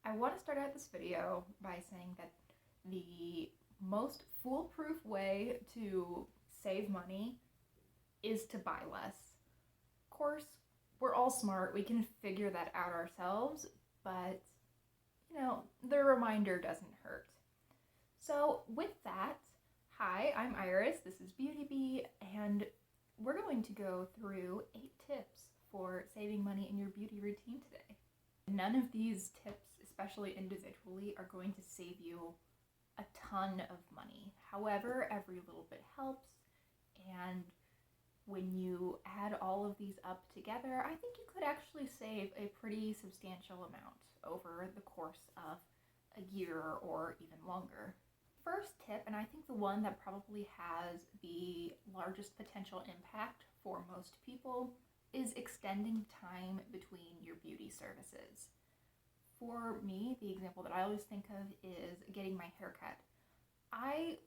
I want to start out this video by saying that the most foolproof way to save money is to buy less. Of course, we're all smart, we can figure that out ourselves, but the reminder doesn't hurt. So with that, hi, I'm Iris, this is Beauty Bee, and we're going to go through 8 tips for saving money in your beauty routine today. None of these tips, especially individually, are going to save you a ton of money. However, every little bit helps, and when you add all of these up together, I think you could actually save a pretty substantial amount over the course of a year or even longer. First tip, and I think the one that probably has the largest potential impact for most people, is extending time between your beauty services. For me, the example that I always think of is getting my hair cut. I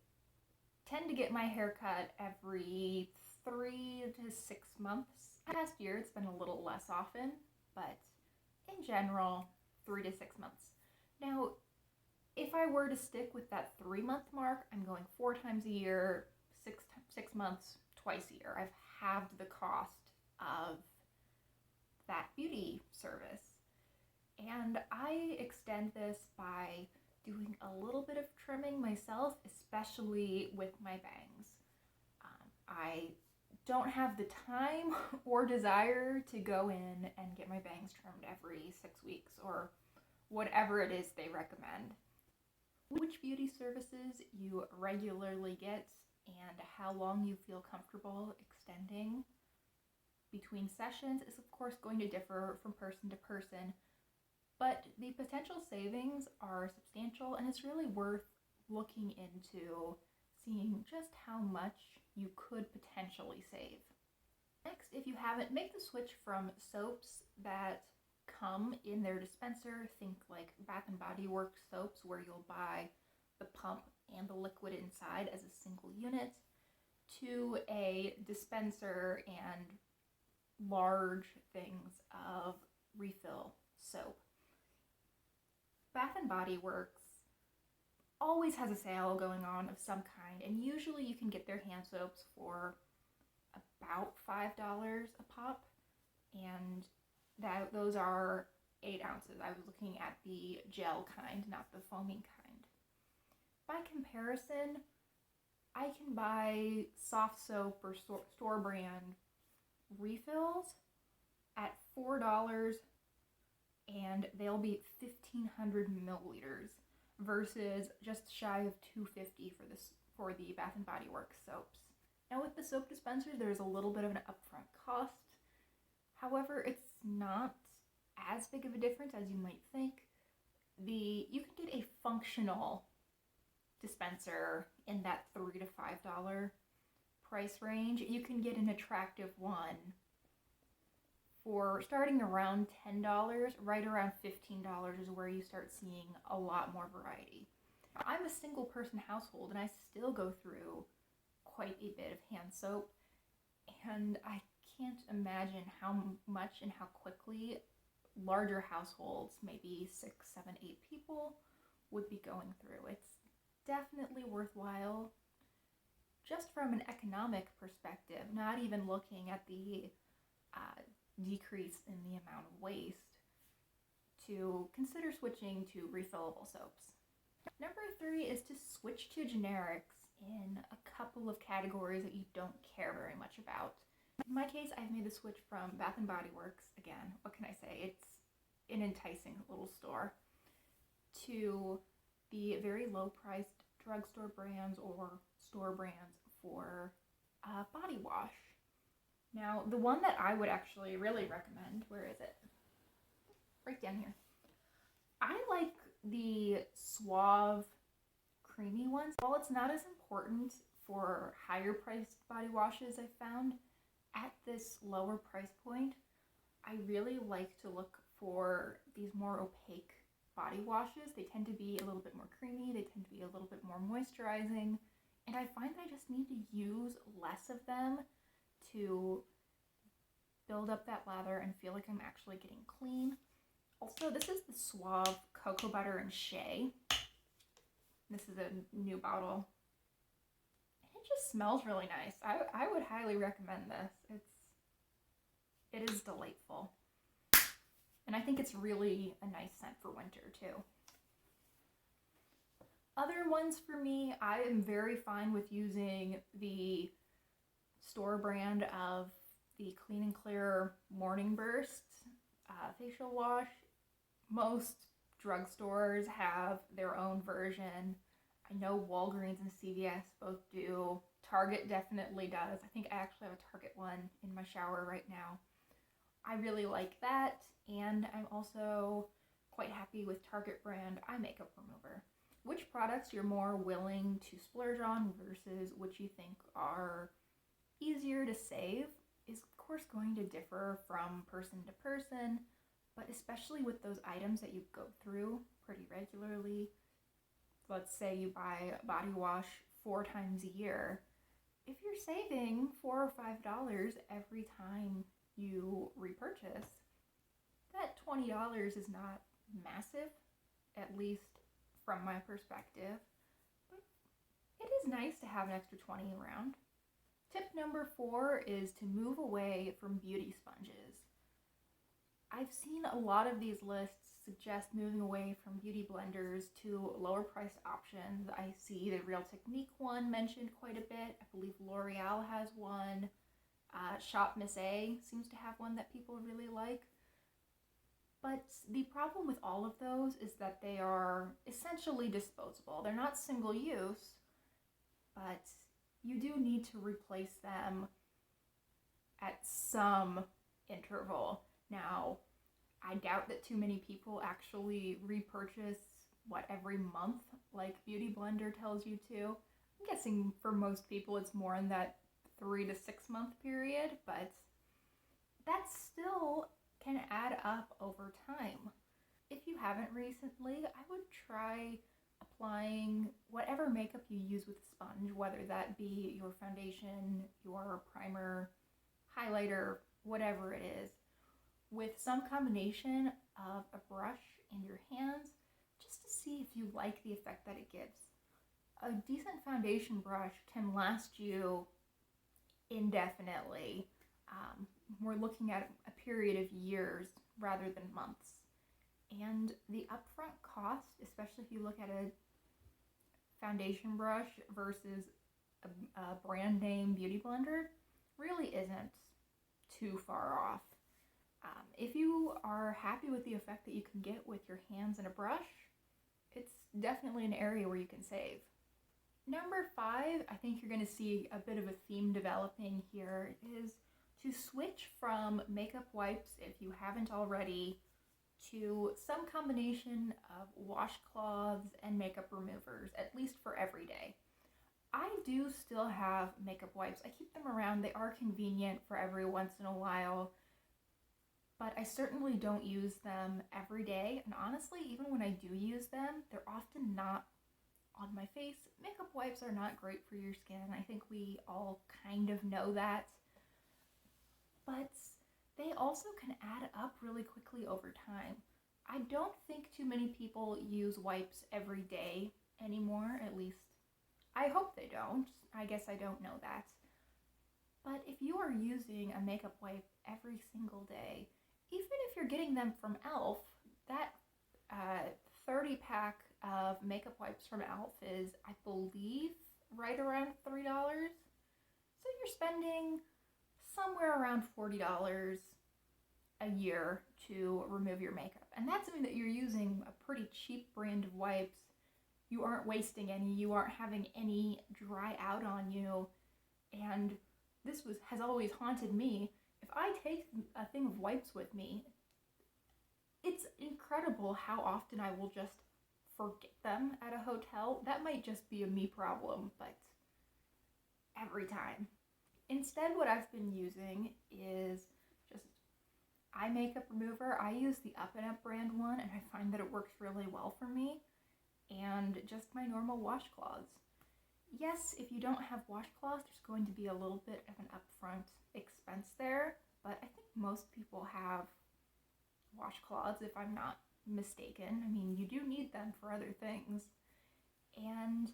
tend to get my hair cut every 3 to 6 months. Past year, it's been a little less often, but in general, 3 to 6 months. Now, if I were to stick with that 3-month mark, I'm going 4 times a year, 6 months, twice a year. I've halved the cost of that beauty service. And I extend this by doing a little bit of trimming myself, especially with my bangs. I don't have the time or desire to go in and get my bangs trimmed every 6 weeks or whatever it is they recommend. Which beauty services you regularly get and how long you feel comfortable extending between sessions is of course going to differ from person to person, but the potential savings are substantial, and it's really worth looking into seeing just how much you could potentially save. Next, if you haven't, make the switch from soaps that come in their dispenser, think like Bath & Body Works soaps where you'll buy the pump and the liquid inside as a single unit, to a dispenser and large things of refill soap. Bath & Body Works always has a sale going on of some kind, and usually you can get their hand soaps for about $5 a pop, and those are 8 ounces. I was looking at the gel kind, not the foaming kind. By comparison, I can buy soft soap or store brand refills at $4, and they'll be 1,500 milliliters versus just shy of $2.50 for the Bath & Body Works soaps. Now with the soap dispensers, there's a little bit of an upfront cost. However, it's not as big of a difference as you might think. You can get a functional dispenser in that $3 to $5 price range. You can get an attractive one for starting around $10, right around $15 is where you start seeing a lot more variety. I'm a single person household and I still go through quite a bit of hand soap, and I can't imagine how much and how quickly larger households, maybe 6, 7, 8 people, would be going through. It's definitely worthwhile just from an economic perspective, not even looking at the decrease in the amount of waste, to consider switching to refillable soaps. Number 3 is to switch to generics in a couple of categories that you don't care very much about. In my case, I've made the switch from Bath & Body Works, again, what can I say, it's an enticing little store, to the very low-priced drugstore brands or store brands for body wash. Now, the one that I would actually really recommend, where is it? Right down here. I like the Suave creamy ones. While it's not as important for higher priced body washes, I've found, at this lower price point, I really like to look for these more opaque body washes. They tend to be a little bit more creamy, they tend to be a little bit more moisturizing, and I find that I just need to use less of them to build up that lather and feel like I'm actually getting clean. Also, this is the Suave Cocoa Butter and Shea. This is a new bottle. It just smells really nice. I would highly recommend this. It is delightful. And I think it's really a nice scent for winter too. Other ones for me, I am very fine with using the store brand of the Clean and Clear Morning Burst facial wash. Most drugstores have their own version. I know Walgreens and CVS both do. Target definitely does. I think I actually have a Target one in my shower right now. I really like that, and I'm also quite happy with Target brand eye makeup remover. Which products you're more willing to splurge on versus which you think are easier to save is of course going to differ from person to person, but especially with those items that you go through pretty regularly. Let's say you buy a body wash 4 times a year. If you're saving $4 or $5 every time you repurchase, that $20 is not massive, at least from my perspective, but it is nice to have an extra 20 around. Tip number 4 is to move away from beauty sponges. I've seen a lot of these lists suggest moving away from beauty blenders to lower priced options. I see the Real Technique one mentioned quite a bit. I believe L'Oreal has one. Shop Miss A seems to have one that people really like. But the problem with all of those is that they are essentially disposable. They're not single use, but you do need to replace them at some interval. Now, I doubt that too many people actually repurchase, every month, like Beauty Blender tells you to. I'm guessing for most people it's more in that 3 to 6 month period, but that still can add up over time. If you haven't recently, I would try applying whatever makeup you use with a sponge, whether that be your foundation, your primer, highlighter, whatever it is, with some combination of a brush and your hands, just to see if you like the effect that it gives. A decent foundation brush can last you indefinitely. We're looking at a period of years rather than months. And the upfront cost, especially if you look at a foundation brush versus a brand name beauty blender, really isn't too far off. If you are happy with the effect that you can get with your hands and a brush, it's definitely an area where you can save. Number 5, I think you're going to see a bit of a theme developing here, is to switch from makeup wipes, if you haven't already, to some combination of washcloths and makeup removers, at least for every day. I do still have makeup wipes. I keep them around. They are convenient for every once in a while, but I certainly don't use them every day. And honestly, even when I do use them, they're often not on my face. Makeup wipes are not great for your skin. I think we all kind of know that. But they also can add up really quickly over time. I don't think too many people use wipes every day anymore, at least I hope they don't. I guess I don't know that. But if you are using a makeup wipe every single day, even if you're getting them from e.l.f., that 30 pack of makeup wipes from e.l.f. is, I believe, right around $3. So you're spending somewhere around $40 a year to remove your makeup. And that's something that you're using a pretty cheap brand of wipes. You aren't wasting any, you aren't having any dry out on you. And this has always haunted me. If I take a thing of wipes with me, it's incredible how often I will just forget them at a hotel. That might just be a me problem, but every time. Instead, what I've been using is just eye makeup remover. I use the Up and Up brand one, and I find that it works really well for me. And just my normal washcloths. Yes, if you don't have washcloths, there's going to be a little bit of an upfront expense there, but I think most people have washcloths, if I'm not mistaken. I mean, you do need them for other things. And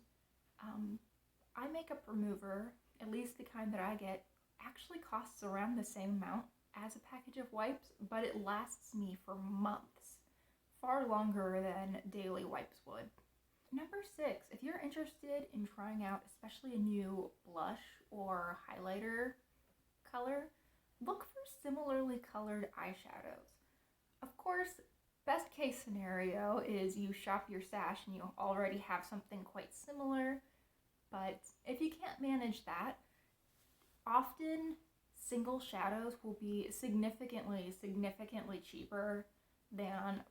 eye makeup remover, at least the kind that I get, actually costs around the same amount as a package of wipes, but it lasts me for months, far longer than daily wipes would. Number 6, if you're interested in trying out especially a new blush or highlighter color, look for similarly colored eyeshadows. Of course, best case scenario is you shop your stash and you already have something quite similar, but if you can't manage that, often single shadows will be significantly cheaper than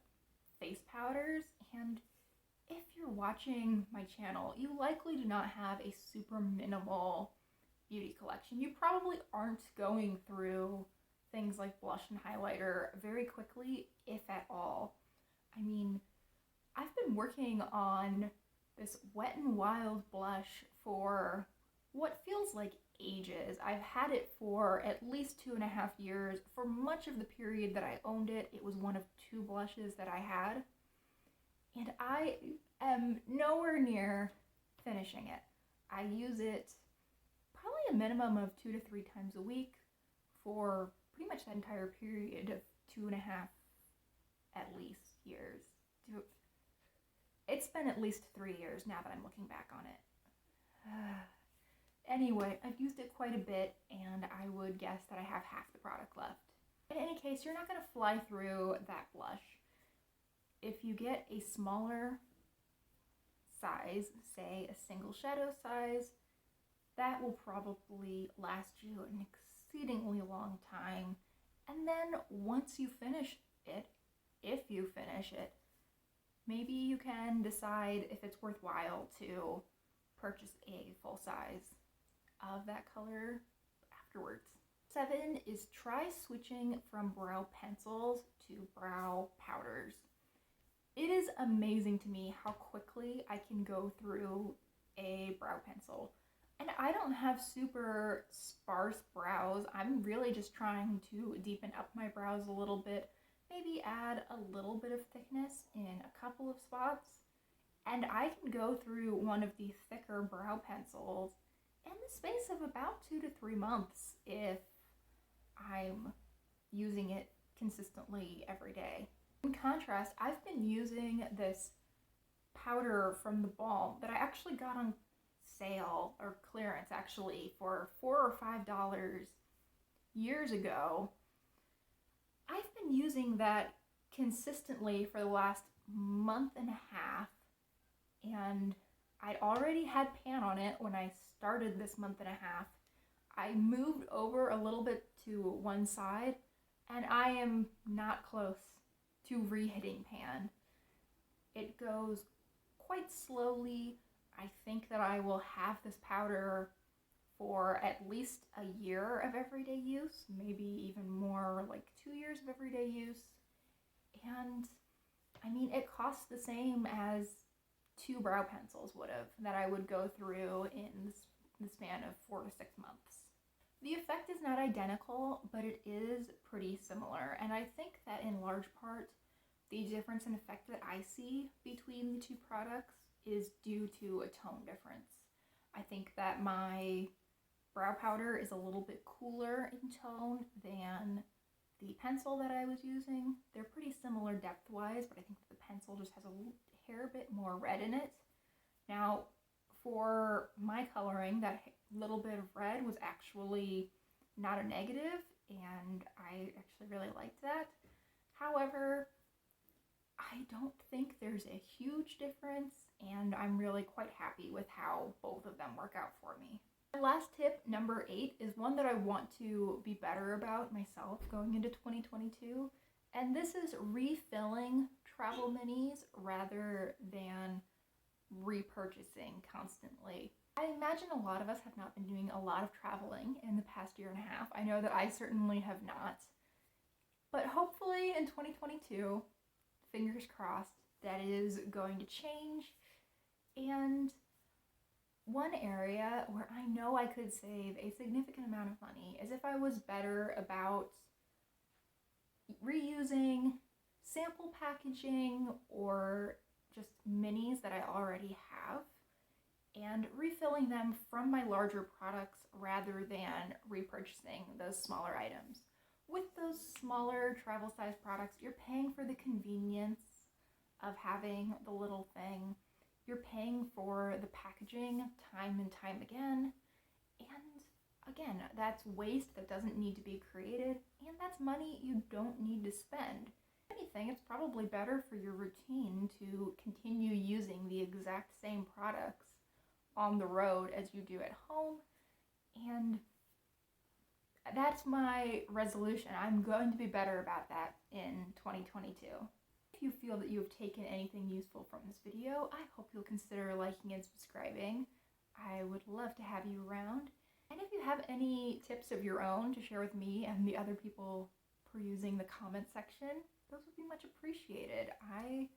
face powders. And if you're watching my channel, you likely do not have a super minimal beauty collection. You probably aren't going through things like blush and highlighter very quickly, if at all. I mean, I've been working on this Wet n Wild blush for what feels like ages. I've had it for at least 2.5 years. For much of the period that I owned it, it was one of 2 blushes that I had. And I am nowhere near finishing it. I use it probably a minimum of 2 to 3 times a week for pretty much that entire period of 2.5 at least years. It's been at least 3 years now that I'm looking back on it. Anyway, I've used it quite a bit, and I would guess that I have half the product left. In any case, you're not going to fly through that blush. If you get a smaller size, say a single shadow size, that will probably last you an exceedingly long time. And then once you finish it, if you finish it, maybe you can decide if it's worthwhile to purchase a full size of that color afterwards. 7 is try switching from brow pencils to brow powders. It is amazing to me how quickly I can go through a brow pencil. And I don't have super sparse brows. I'm really just trying to deepen up my brows a little bit, maybe add a little bit of thickness in a couple of spots. And I can go through one of the thicker brow pencils in the space of about 2 to 3 months if I'm using it consistently every day. In contrast, I've been using this powder from the Balm that I actually got on sale, or clearance actually, for $4 or $5 years ago. I've been using that consistently for the last month and a half, and I'd already had pan on it when I started this month and a half. I moved over a little bit to one side, and I am not close to re-hitting pan. It goes quite slowly. I think that I will have this powder for at least a year of everyday use, maybe even more, like 2 years of everyday use. And I mean, it costs the same as 2 brow pencils would have, that I would go through in the span of 4 to 6 months. The effect is not identical, but it is pretty similar, and I think that in large part, the difference in effect that I see between the 2 products is due to a tone difference. I think that my brow powder is a little bit cooler in tone than the pencil that I was using. They're pretty similar depth-wise, but I think that the pencil just has a hair bit more red in it. Now, for my coloring, that little bit of red was actually not a negative, and I actually really liked that. However, I don't think there's a huge difference, and I'm really quite happy with how both of them work out for me. My last tip, number 8, is one that I want to be better about myself going into 2022, and this is refilling travel minis rather than repurchasing constantly. I imagine a lot of us have not been doing a lot of traveling in the past year and a half. I know that I certainly have not. But hopefully in 2022, fingers crossed, that is going to change. And one area where I know I could save a significant amount of money is if I was better about reusing sample packaging or just minis that I already have and refilling them from my larger products rather than repurchasing those smaller items. With those smaller travel size products, you're paying for the convenience of having the little thing. You're paying for the packaging time and time again. And again, that's waste that doesn't need to be created, and that's money you don't need to spend. If anything, it's probably better for your routine to continue using the exact same products on the road as you do at home. And that's my resolution. I'm going to be better about that in 2022. If you feel that you have taken anything useful from this video, I hope you'll consider liking and subscribing. I would love to have you around. And if you have any tips of your own to share with me and the other people perusing the comment section, those would be much appreciated. I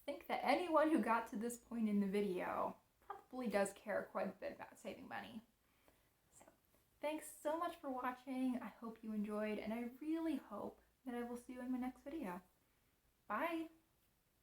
think that anyone who got to this point in the video probably does care quite a bit about saving money. So, thanks so much for watching. I hope you enjoyed, and I really hope